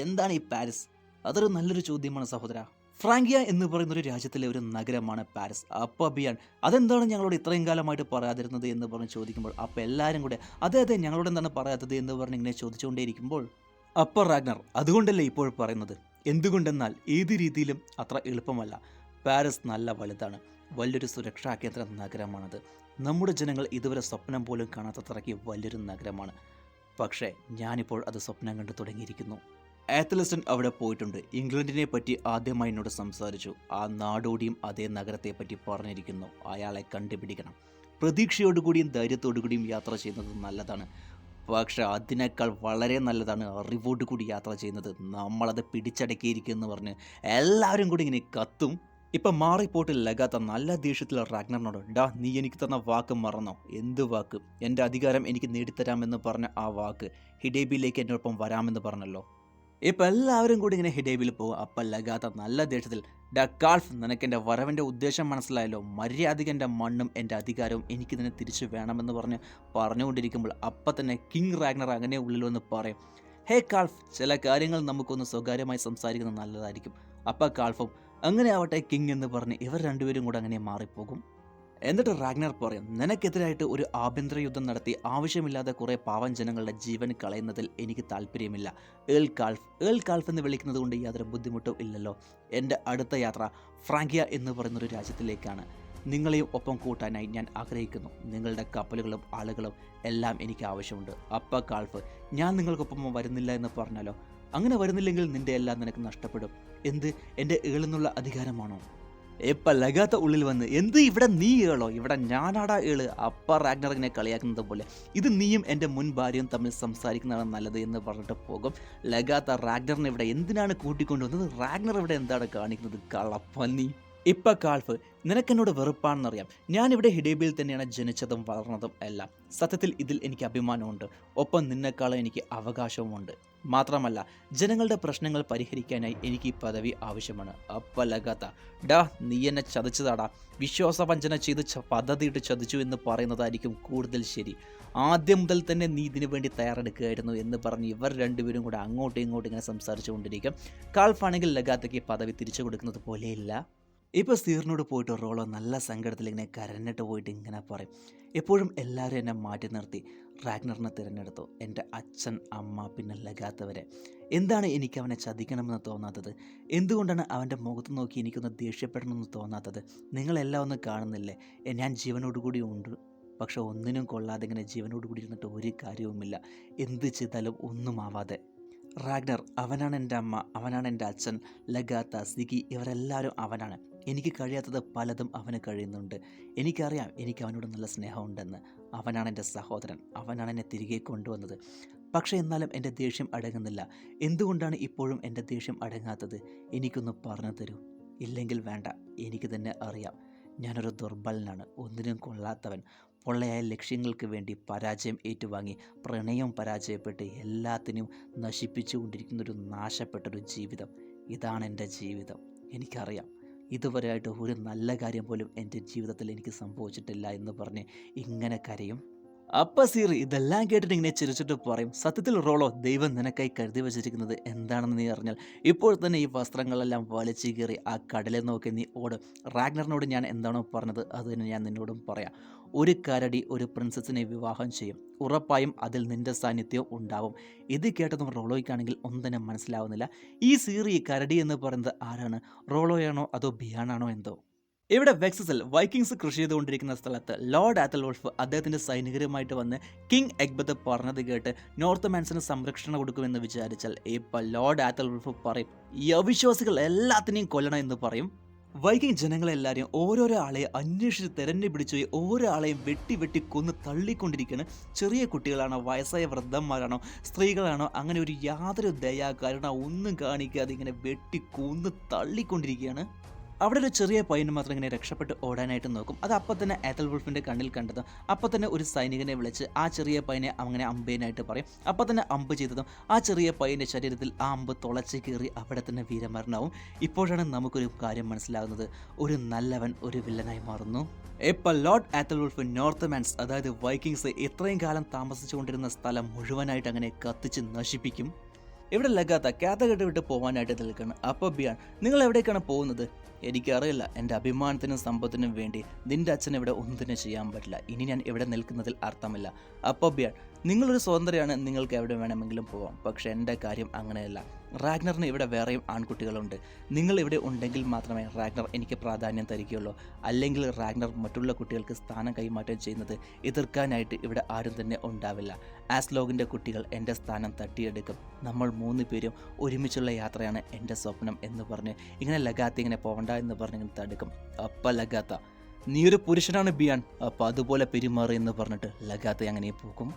എന്താണ് ഈ പാരീസ്? അതൊരു നല്ലൊരു ചോദ്യമാണ് സഹോദര. ഫ്രാങ്കിയ എന്ന് പറയുന്നൊരു രാജ്യത്തിലെ ഒരു നഗരമാണ് പാരീസ്. അപ്പോൾ ബിയാൻ, അതെന്താണ് ഞങ്ങളോട് ഇത്രയും കാലമായിട്ട് പറയാതിരുന്നത് എന്ന് പറഞ്ഞ് ചോദിക്കുമ്പോൾ അപ്പോൾ എല്ലാവരും കൂടെ അതെ ഞങ്ങളോട് എന്താണ് പറയാത്തത് എന്ന് പറഞ്ഞ് ഇങ്ങനെ ചോദിച്ചുകൊണ്ടേയിരിക്കുമ്പോൾ അപ്പോൾ റാഗ്നർ, അതുകൊണ്ടല്ലേ ഇപ്പോൾ പറയുന്നത്. എന്തുകൊണ്ടെന്നാൽ ഏത് രീതിയിലും അത്ര എളുപ്പമല്ല. പാരീസ് നല്ല വലുതാണ്, വലിയൊരു സുരക്ഷാ കേന്ദ്ര നഗരമാണത്. നമ്മുടെ ജനങ്ങൾ ഇതുവരെ സ്വപ്നം പോലും കാണാത്തത്രയ്ക്ക് വലിയൊരു നഗരമാണ്. പക്ഷേ ഞാനിപ്പോൾ അത് സ്വപ്നം കണ്ടു തുടങ്ങിയിരിക്കുന്നു. ആത്തലിസ്റ്റൻ അവിടെ പോയിട്ടുണ്ട്. ഇംഗ്ലണ്ടിനെ പറ്റി ആദ്യമായി എന്നോട് സംസാരിച്ചു. ആ നാടോടിയും അതേ നഗരത്തെ പറ്റി പറഞ്ഞിരിക്കുന്നു. അയാളെ കണ്ടുപിടിക്കണം. പ്രതീക്ഷയോടുകൂടിയും ധൈര്യത്തോടുകൂടിയും യാത്ര ചെയ്യുന്നത് നല്ലതാണ്. പക്ഷെ അതിനേക്കാൾ വളരെ നല്ലതാണ് അറിവോട് കൂടി യാത്ര ചെയ്യുന്നത്. നമ്മളത് പിടിച്ചടക്കിയിരിക്കുമെന്ന് പറഞ്ഞ് എല്ലാവരും കൂടി ഇങ്ങനെ കത്തും. ഇപ്പം മാറിപ്പോട്ട് ലഗാത്ത നല്ല ദേഷ്യത്തിൽ റാഗ്നറിനോട്, ഡാ, നീ എനിക്ക് തന്ന വാക്ക് മറന്നോ? എന്ത് വാക്ക്? എൻ്റെ അധികാരം എനിക്ക് നേടിത്തരാമെന്ന് പറഞ്ഞ ആ വാക്ക്. ഹിഡേബിയിലേക്ക് എന്നോടൊപ്പം വരാമെന്ന് പറഞ്ഞല്ലോ. ഇപ്പം എല്ലാവരും കൂടി ഇങ്ങനെ ഹിഡേബിയിൽ പോകും. അപ്പം ലഗാത്ത നല്ല ദേഷ്യത്തിൽ, ഡാ കാൾഫ്, നിനക്കെൻ്റെ വരവിൻ്റെ ഉദ്ദേശം മനസ്സിലായല്ലോ. മര്യാദയ്ക്ക് എൻ്റെ മണ്ണും എൻ്റെ അധികാരവും എനിക്ക് ഇതിനെ തിരിച്ചു വേണമെന്ന് പറഞ്ഞുകൊണ്ടിരിക്കുമ്പോൾ അപ്പം തന്നെ കിങ് റാഗ്നർ അങ്ങനെ ഉള്ളിൽ വന്ന് പറയും, ഹേ കാൾഫ്, ചില കാര്യങ്ങൾ നമുക്കൊന്ന് സ്വകാര്യമായി സംസാരിക്കുന്നത് നല്ലതായിരിക്കും. അപ്പം കാൾഫും അങ്ങനെ ആവട്ടെ കിങ് എന്ന് പറഞ്ഞ് ഇവർ രണ്ടുപേരും കൂടെ അങ്ങനെ മാറിപ്പോകും. എന്നിട്ട് റാഗ്നർ പറയും, നിനക്കെതിരായിട്ട് ഒരു ആഭ്യന്തര യുദ്ധം നടത്തി ആവശ്യമില്ലാതെ കുറേ പാവം ജനങ്ങളുടെ ജീവൻ കളയുന്നതിൽ എനിക്ക് താല്പര്യമില്ല. ഏൾ കാൽഫ് എന്ന് വിളിക്കുന്നത് കൊണ്ട് യാതൊരു ബുദ്ധിമുട്ടും ഇല്ലല്ലോ. എൻ്റെ അടുത്ത യാത്ര ഫ്രാങ്കിയ എന്ന് പറയുന്നൊരു രാജ്യത്തിലേക്കാണ്. നിങ്ങളെയും ഒപ്പം കൂട്ടാനായി ഞാൻ ആഗ്രഹിക്കുന്നു. നിങ്ങളുടെ കപ്പലുകളും ആളുകളും എല്ലാം എനിക്ക് ആവശ്യമുണ്ട്. അപ്പ കാൽഫ്, ഞാൻ നിങ്ങൾക്കൊപ്പം വരുന്നില്ല എന്ന് പറഞ്ഞാലോ? അങ്ങനെ വരുന്നില്ലെങ്കിൽ നിന്റെ എല്ലാം നിനക്ക് നഷ്ടപ്പെടും. എന്ത്, എൻ്റെ ഏളെന്നുള്ള അധികാരമാണോ? ഇപ്പം ലഗാത്ത ഉള്ളിൽ വന്ന്, എന്ത് ഇവിടെ നീ ഏളോ? ഇവിടെ ഞാനാടാ ഏള്. അപ്പ റാഗ്നറിനെ കളിയാക്കുന്നത് പോലെ ഇത് നീയും എൻ്റെ മുൻ ഭാര്യയും തമ്മിൽ സംസാരിക്കുന്നതാണ് നല്ലത് എന്ന് പറഞ്ഞിട്ട് പോകും. ലഗാത്ത റാഗ്നറിനെ ഇവിടെ എന്തിനാണ് കൂട്ടിക്കൊണ്ടുവന്നത്? റാഗ്നർ ഇവിടെ എന്താണ് കാണിക്കുന്നത്? കളപ്പന്നി. ഇപ്പം കാൾഫ്, നിനക്കെന്നോട് വെറുപ്പാണെന്നറിയാം. ഞാനിവിടെ ഹിഡേബിയിൽ തന്നെയാണ് ജനിച്ചതും വളർന്നതും എല്ലാം. സത്യത്തിൽ ഇതിൽ എനിക്ക് അഭിമാനമുണ്ട്. ഒപ്പം നിന്നെക്കാളും എനിക്ക് അവകാശവുമുണ്ട്. മാത്രമല്ല, ജനങ്ങളുടെ പ്രശ്നങ്ങൾ പരിഹരിക്കാനായി എനിക്ക് ഈ പദവി ആവശ്യമാണ്. അപ്പം ലഗാത്ത, ഡാ നീ എന്നെ ചതിച്ചതാടാ. വിശ്വാസവഞ്ചന ചെയ്ത് പദ്ധതിയിട്ട് ചതിച്ചു എന്ന് പറയുന്നതായിരിക്കും കൂടുതൽ ശരി. ആദ്യം മുതൽ തന്നെ നീ ഇതിനു വേണ്ടി തയ്യാറെടുക്കുകയായിരുന്നു എന്ന് പറഞ്ഞ് ഇവർ രണ്ടുപേരും കൂടെ അങ്ങോട്ടും ഇങ്ങോട്ടും ഇങ്ങനെ സംസാരിച്ചു കൊണ്ടിരിക്കും. കാൾഫാണെങ്കിൽ ലഗാത്തയ്ക്ക് പദവി തിരിച്ചു കൊടുക്കുന്നത് പോലെയില്ല. ഇപ്പോൾ സീറിനോട് പോയിട്ട് റോളോ നല്ല സങ്കടത്തിൽ ഇങ്ങനെ കരഞ്ഞിട്ട് പോയിട്ട് ഇങ്ങനെ പറയും, എപ്പോഴും എല്ലാവരും എന്നെ മാറ്റി നിർത്തി റാഗ്നറിനെ തിരഞ്ഞെടുത്തു. എൻ്റെ അച്ഛൻ, അമ്മ, പിന്നെ ലഗാത്തവരെ. എന്താണ് എനിക്ക് അവനെ ചതിക്കണമെന്ന് തോന്നാത്തത്? എന്തുകൊണ്ടാണ് അവൻ്റെ മുഖത്ത് നോക്കി എനിക്കൊന്ന് ദേഷ്യപ്പെടണമെന്ന് തോന്നാത്തത്? നിങ്ങളെല്ലാം ഒന്ന് കാണുന്നില്ലേ? ഞാൻ ജീവനോടുകൂടി ഉണ്ട്. പക്ഷെ ഒന്നിനും കൊള്ളാതെ ഇങ്ങനെ ജീവനോടുകൂടി ഇരുന്നിട്ട് ഒരു കാര്യവുമില്ല. എന്ത് ചെയ്താലും ഒന്നും ആവാതെ. റാഗ്നർ അവനാണ് എൻ്റെ അമ്മ, അവനാണ് എൻ്റെ അച്ഛൻ, ലഗാത്ത, സിഗി, ഇവരെല്ലാവരും അവനാണ്. എനിക്ക് കഴിയാത്തത് പലതും അവന് കഴിയുന്നുണ്ട്. എനിക്കറിയാം എനിക്ക് അവനോട് നല്ല സ്നേഹമുണ്ടെന്ന്. അവനാണ് എൻ്റെ സഹോദരൻ, അവനാണ് എന്നെ തിരികെ കൊണ്ടുവന്നത്. പക്ഷേ എന്നാലും എൻ്റെ ദേഷ്യം അടങ്ങുന്നില്ല. എന്തുകൊണ്ടാണ് ഇപ്പോഴും എൻ്റെ ദേഷ്യം അടങ്ങാത്തത്? എനിക്കൊന്ന് പറഞ്ഞു തരൂ. ഇല്ലെങ്കിൽ വേണ്ട, എനിക്ക് തന്നെ അറിയാം. ഞാനൊരു ദുർബലനാണ്, ഒന്നിനും കൊള്ളാത്തവൻ. പൊള്ളയായ ലക്ഷ്യങ്ങൾക്ക് വേണ്ടി പരാജയം ഏറ്റുവാങ്ങി പ്രണയം പരാജയപ്പെട്ട് എല്ലാത്തിനും നശിപ്പിച്ചുകൊണ്ടിരിക്കുന്നൊരു നാശപ്പെട്ടൊരു ജീവിതം. ഇതാണ് എൻ്റെ ജീവിതം. എനിക്കറിയാം, ഇതുവരെയായിട്ട് ഒരു നല്ല കാര്യം പോലും എൻ്റെ ജീവിതത്തിൽ എനിക്ക് സംഭവിച്ചിട്ടില്ല എന്ന് പറഞ്ഞ് ഇങ്ങനെ കരയും. അപ്പം സീർ ഇതെല്ലാം കേട്ടിട്ട് ഇങ്ങനെ ചിരിച്ചിട്ട് പറയും, സത്യത്തിൽ റോളോ, ദൈവം നിനക്കായി കരുതി വച്ചിരിക്കുന്നത് എന്താണെന്ന് നീ അറിഞ്ഞാൽ ഇപ്പോൾ തന്നെ ഈ വസ്ത്രങ്ങളെല്ലാം വലിച്ചു കീറി ആ കടലെ നോക്കി നീ ഓടും. റാഗ്നറിനോട് ഞാൻ എന്താണോ പറഞ്ഞത് അത് തന്നെ ഞാൻ നിന്നോടും പറയാം. ഒരു കരടി ഒരു പ്രിൻസസിനെ വിവാഹം ചെയ്യും. ഉറപ്പായും അതിൽ നിന്റെ സാന്നിധ്യവും ഉണ്ടാവും. ഇത് കേട്ടതും റോളോയ്ക്കാണെങ്കിൽ ഒന്നും തന്നെ മനസ്സിലാവുന്നില്ല. ഈ സീറി കരടി എന്ന് പറയുന്നത് ആരാണ്? റോളോയാണോ അതോ ബിയാണാണോ എന്തോ? ഇവിടെ വെക്സസിൽ വൈക്കിങ്സ് കൃഷി ചെയ്തുകൊണ്ടിരിക്കുന്ന സ്ഥലത്ത് ലോർഡ് ആത്തൽവോൾഫ് അദ്ദേഹത്തിൻ്റെ സൈനികരുമായിട്ട് വന്ന് കിങ് എഗ്ബത്ത് പറഞ്ഞത് കേട്ട് നോർത്ത് മാൻസിന് സംരക്ഷണം കൊടുക്കുമെന്ന് വിചാരിച്ചാൽ ഇപ്പം ലോർഡ് ആത്തൽവോൾഫ് പറയും, ഈ അവിശ്വാസികൾ എല്ലാത്തിനെയും കൊല്ലണം എന്ന് പറയും. വൈക്കിങ് ജനങ്ങളെല്ലാവരെയും ഓരോരോ ആളെയും അന്വേഷിച്ച് തെരഞ്ഞു പിടിച്ചു ഓരോ ആളെയും വെട്ടി കൊന്ന് തള്ളിക്കൊണ്ടിരിക്കുകയാണ്. ചെറിയ കുട്ടികളാണോ, വയസ്സായ വൃദ്ധന്മാരാണോ, സ്ത്രീകളാണോ, അങ്ങനെ ഒരു യാതൊരു ദയാ കരുണ ഒന്നും കാണിക്കാതെ ഇങ്ങനെ വെട്ടി കൊന്ന് തള്ളിക്കൊണ്ടിരിക്കുകയാണ്. അവിടെ ഒരു ചെറിയ പയ്യന് മാത്രം ഇങ്ങനെ രക്ഷപ്പെട്ട് ഓടാനായിട്ട് നോക്കും. അത് അപ്പം തന്നെ ആത്തൽവോൾഫിൻ്റെ കണ്ണിൽ കണ്ടതും അപ്പം തന്നെ ഒരു സൈനികനെ വിളിച്ച് ആ ചെറിയ പയ്യനെ അങ്ങനെ അമ്പേനായിട്ട് പറയും. അപ്പം തന്നെ അമ്പ് ചെയ്തതും ആ ചെറിയ പയ്യൻ്റെ ശരീരത്തിൽ ആ അമ്പ് തുളച്ച് കയറി അവിടെ തന്നെ വീരമരണവും. ഇപ്പോഴാണ് നമുക്കൊരു കാര്യം മനസ്സിലാകുന്നത്, ഒരു നല്ലവൻ ഒരു വില്ലനായി മാറുന്നു. ഇപ്പോൾ ലോർഡ് ആത്തൽവോൾഫ് നോർത്ത് മാൻസ്, അതായത് വൈക്കിങ്സ് ഇത്രയും കാലം താമസിച്ചുകൊണ്ടിരുന്ന സ്ഥലം മുഴുവനായിട്ട് അങ്ങനെ കത്തിച്ച് നശിപ്പിക്കും. ഇവിടെ ലഗാത്ത കാത്തകെട്ട് വിട്ട് പോകാനായിട്ട് നിൽക്കുകയാണ്. അപ്പോൾ ബിയാൻ, നിങ്ങൾ എവിടേക്കാണ് പോകുന്നത്? എനിക്കറിയില്ല, എൻ്റെ അഭിമാനത്തിനും സമ്പത്തിനും വേണ്ടി നിൻ്റെ അച്ഛൻ ഇവിടെ ഒന്നും തന്നെ ചെയ്യാൻ പറ്റില്ല. ഇനി ഞാൻ ഇവിടെ നിൽക്കുന്നതിൽ അർത്ഥമില്ല. അപ്പോൾ ബിയാൻ, നിങ്ങളൊരു സ്വതന്ത്രയാണ്, നിങ്ങൾക്ക് എവിടെ വേണമെങ്കിലും പോകാം. പക്ഷേ എൻ്റെ കാര്യം അങ്ങനെയല്ല. റാഗ്നറിന് ഇവിടെ വേറെയും ആൺകുട്ടികളുണ്ട്. നിങ്ങൾ ഇവിടെ ഉണ്ടെങ്കിൽ മാത്രമേ റാഗ്നർ എനിക്ക് പ്രാധാന്യം തരികയുള്ളൂ. അല്ലെങ്കിൽ റാഗ്നർ മറ്റുള്ള കുട്ടികൾക്ക് സ്ഥാനം കൈമാറ്റം ചെയ്യുന്നത് എതിർക്കാനായിട്ട് ഇവിടെ ആരും തന്നെ ഉണ്ടാവില്ല. ആസ്ലോഗിൻ്റെ കുട്ടികൾ എൻ്റെ സ്ഥാനം തട്ടിയെടുക്കും. നമ്മൾ 3 പേരും ഒരുമിച്ചുള്ള യാത്രയാണ് എൻ്റെ സ്വപ്നം എന്ന് പറഞ്ഞ് ഇങ്ങനെ ലഗാത്ത ഇങ്ങനെ പോകണ്ട എന്ന് പറഞ്ഞ് ഇങ്ങനെ തടുക്കും. അപ്പം ലഗാത്ത, നീ ഒരു പുരുഷനാണ് ബിയാൻ, അപ്പം അതുപോലെ പെരുമാറി എന്ന് പറഞ്ഞിട്ട് ലഗാത്ത അങ്ങനെ പോകും.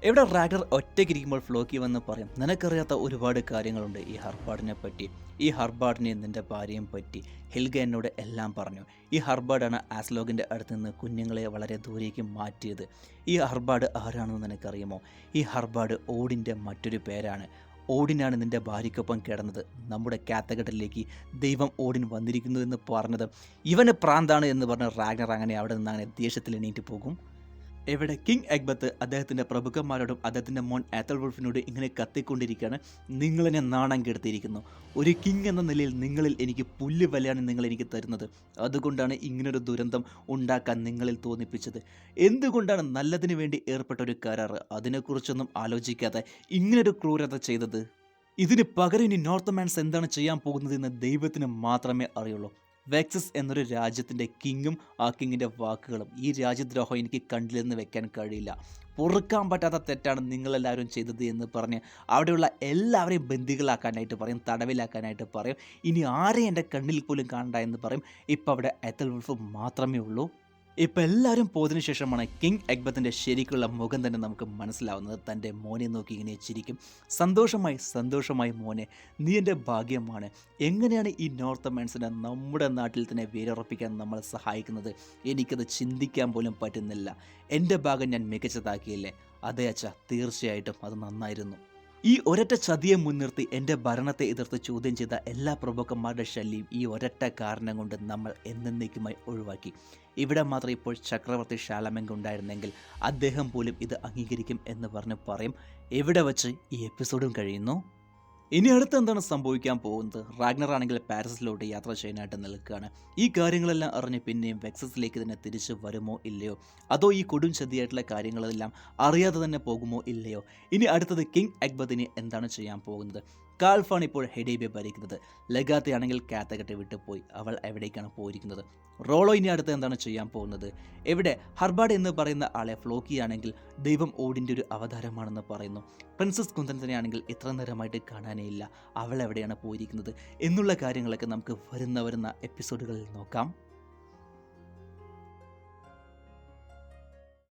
ഇവിടെ റാഗ്നർ ഒറ്റയ്ക്കിരിക്കുമ്പോൾ ഫ്ലോക്കി വന്ന് പറയും, നിനക്കറിയാത്ത ഒരുപാട് കാര്യങ്ങളുണ്ട് ഈ ഹർബാർഡിനെ പറ്റി. ഈ ഹർബാർഡിനെയും നിൻ്റെ ഭാര്യയും പറ്റി ഹെൽഗ എന്നോട് എല്ലാം പറഞ്ഞു. ഈ ഹർബാർഡാണ് ആസ്ലോഗിൻ്റെ അടുത്ത് നിന്ന് കുഞ്ഞുങ്ങളെ വളരെ ദൂരേക്ക് മാറ്റിയത്. ഈ ഹർബാർഡ് ആരാണെന്ന് നിനക്കറിയുമോ? ഈ ഹർബാർഡ് ഓടിൻ്റെ മറ്റൊരു പേരാണ്. ഓടിനാണ് നിൻ്റെ ഭാര്യയ്ക്കൊപ്പം കിടന്നത്. നമ്മുടെ കാത്തഘട്ടിലേക്ക് ദൈവം ഓടിൻ വന്നിരിക്കുന്നു എന്ന് പറഞ്ഞത് ഇവന് പ്രാന്താണ് എന്ന് പറഞ്ഞ് റാഗ്നർ അങ്ങനെ അവിടെ നിന്ന് അങ്ങനെ ദേഷ്യത്തിൽ എണീറ്റ് പോകും. എവിടെ കിങ് എഗ്ബത്ത് അദ്ദേഹത്തിൻ്റെ പ്രഭുക്കന്മാരോടും അദ്ദേഹത്തിൻ്റെ മോൻ ആത്തൽവുൾഫിനോടും ഇങ്ങനെ കത്തിക്കൊണ്ടിരിക്കുകയാണ്. നിങ്ങളെന്നെ നാണം കെടുത്തിയിരിക്കുന്നു. ഒരു കിങ് എന്ന നിലയിൽ നിങ്ങളിൽ എനിക്ക് പുല്ല് വിലയാണ് നിങ്ങൾ എനിക്ക് തരുന്നത്. അതുകൊണ്ടാണ് ഇങ്ങനൊരു ദുരന്തം ഉണ്ടാക്കാൻ നിങ്ങളിൽ തോന്നിപ്പിച്ചത്. എന്തുകൊണ്ടാണ് നല്ലതിന് വേണ്ടി ഏർപ്പെട്ട ഒരു കരാറ് അതിനെക്കുറിച്ചൊന്നും ആലോചിക്കാതെ ഇങ്ങനൊരു ക്രൂരത ചെയ്തത്? ഇതിന് പകരം ഇനി നോർത്തമാൻസ് എന്താണ് ചെയ്യാൻ പോകുന്നതെന്ന് ദൈവത്തിന് മാത്രമേ അറിയുള്ളൂ. വെക്സസ് എന്നൊരു രാജ്യത്തിൻ്റെ കിങ്ങും ആ കിങ്ങിൻ്റെ വാക്കുകളും ഈ രാജ്യദ്രോഹം എനിക്ക് കണ്ടില്ലെന്ന് വെക്കാൻ കഴിയില്ല. പൊറുക്കാൻ പറ്റാത്ത തെറ്റാണ് നിങ്ങളെല്ലാവരും ചെയ്തത് എന്ന് പറഞ്ഞ് അവിടെയുള്ള എല്ലാവരെയും ബന്ദികളാക്കാനായിട്ട് പറയും, തടവിലാക്കാനായിട്ട് പറയും. ഇനി ആരെയും എൻ്റെ കണ്ണിൽ പോലും കാണണ്ട എന്ന് പറയും. ഇപ്പം അവിടെ എത്തൽവുൾഫ് മാത്രമേ ഉള്ളൂ. ഇപ്പം എല്ലാവരും പോയതിനു ശേഷമാണ് കിങ് എഗ്ബത്തിൻ്റെ ശരിക്കുള്ള മുഖം തന്നെ നമുക്ക് മനസ്സിലാവുന്നത്. തൻ്റെ മോനെ നോക്കി ഇങ്ങനെ ചിരിക്കും. സന്തോഷമായി മോനെ, നീ എൻ്റെ ഭാഗ്യമാണ്. എങ്ങനെയാണ് ഈ നോർത്തമാൻസിനെ നമ്മുടെ നാട്ടിൽ തന്നെ വേരുറപ്പിക്കാൻ നമ്മൾ സഹായിക്കുന്നത്? എനിക്കത് ചിന്തിക്കാൻ പോലും പറ്റുന്നില്ല. എൻ്റെ ഭാഗം ഞാൻ മികച്ചതാക്കിയില്ലേ? അതെ അച്ഛാ, തീർച്ചയായിട്ടും അത് നന്നായിരുന്നു. ഈ ഒരൊറ്റ ചതിയെ മുൻനിർത്തി എൻ്റെ ഭരണത്തെ എതിർത്ത് ചോദ്യം ചെയ്ത എല്ലാ പ്രഭുക്കന്മാരുടെ ശല്യം ഈ ഒരൊറ്റ കാരണം കൊണ്ട് നമ്മൾ എന്നേക്കുമായി ഒഴിവാക്കി. ഇവിടെ മാത്രം ഇപ്പോൾ ചക്രവർത്തി ഷാലമെങ്ക് ഉണ്ടായിരുന്നെങ്കിൽ അദ്ദേഹം പോലും ഇത് അംഗീകരിക്കും എന്ന് പറഞ്ഞ് പറയും. എവിടെ വച്ച് ഈ എപ്പിസോഡും കഴിയുന്നു. ഇനി അടുത്ത് എന്താണ് സംഭവിക്കാൻ പോകുന്നത്? റാഗ്നർ ആണെങ്കിൽ പാരീസിലോട്ട് യാത്ര ചെയ്യാനായിട്ട് നിൽക്കുകയാണ്. ഈ കാര്യങ്ങളെല്ലാം അറിഞ്ഞ് പിന്നെയും വെക്സസിലേക്ക് തന്നെ തിരിച്ചു വരുമോ ഇല്ലയോ, അതോ ഈ കൊടും ചതിയായിട്ടുള്ള കാര്യങ്ങളെല്ലാം അറിയാതെ തന്നെ പോകുമോ ഇല്ലയോ? ഇനി അടുത്തത് കിങ് എഗ്ബത്തിനി എന്താണ് ചെയ്യാൻ പോകുന്നത്? കാൽഫാണ് ഇപ്പോൾ ഹെഡേബിയെ ഭരിക്കുന്നത്. ലഗാത്തെ ആണെങ്കിൽ കാത്തകട്ടെ വിട്ടു പോയി. അവൾ എവിടേക്കാണ് പോയിരിക്കുന്നത്? റോളോ ഇനി അടുത്ത് എന്താണ് ചെയ്യാൻ പോകുന്നത്? എവിടെ ഹർബാഡ് എന്ന് പറയുന്ന ആളെ ഫ്ലോക്കിയാണെങ്കിൽ ദൈവം ഓടിൻ്റെ ഒരു അവതാരമാണെന്ന് പറയുന്നു. പ്രിൻസസ് കുന്തനത്തിനെയാണെങ്കിൽ ഇത്ര നേരമായിട്ട് കാണാനേ ഇല്ല. അവൾ എവിടെയാണ് പോയിരിക്കുന്നത് എന്നുള്ള കാര്യങ്ങളൊക്കെ നമുക്ക് വരുന്ന എപ്പിസോഡുകളിൽ നോക്കാം.